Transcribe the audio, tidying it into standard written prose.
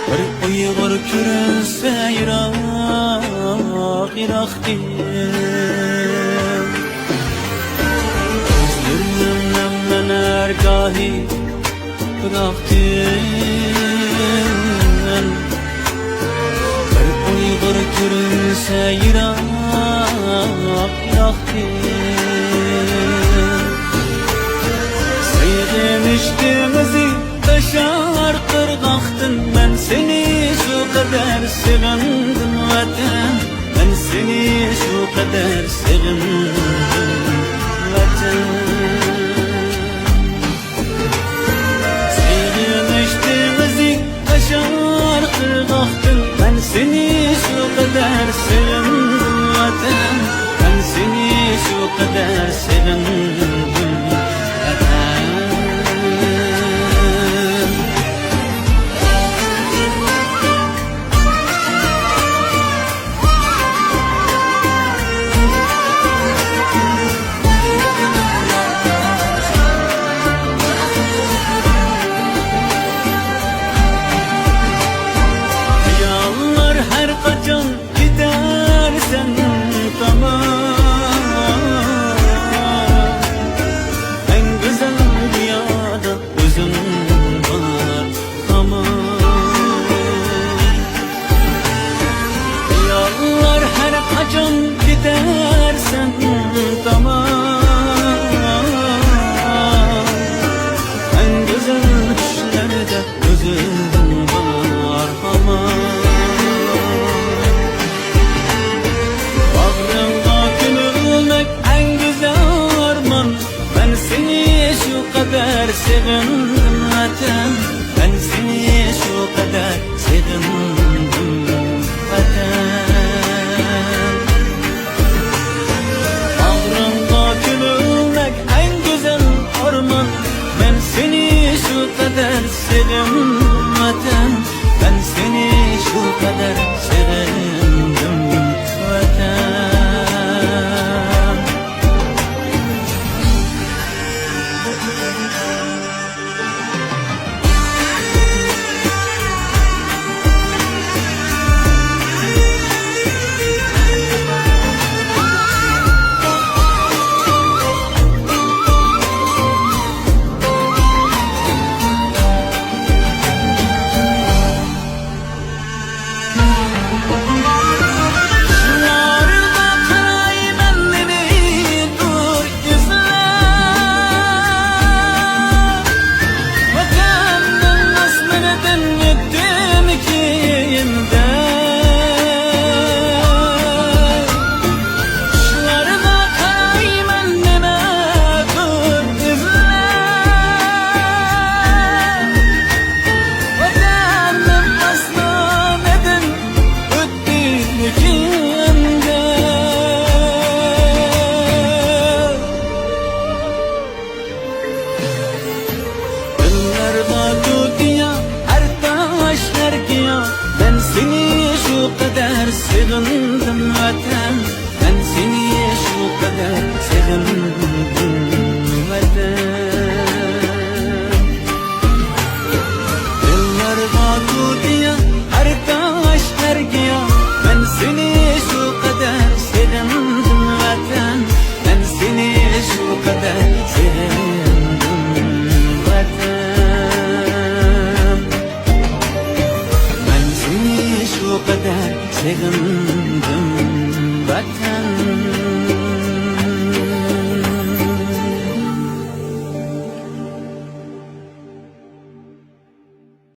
Bir Uygur körünse Irak, Irak değil. Gözlerim nemlener gahi Irak değil. Bir Uygur körünse Irak, Irak değil. Sevmiştimizi taşar kırgaktın. Ben seni şu kadar sevindim vatan. Ben seni şu kadar sevindim vatan. Sevmiştimizi taşar kırgaktın. Ben seni şu kadar sevindim vatan. Ben seni şu kadar sevindim. Gidersen tamam. En güzel düşlerde gözün var aman. Bağrımda gülmek en güzel arman. Ben seni şu kadar sevindim vatan. Ben seni şu kadar sevindim vatan. Ben seni şu kadar sevdim vatan. Ben seni şu kadar sevdim vatan. Ben seni şu kadar sevindim vatan. Ben seni şu kadar sevindim.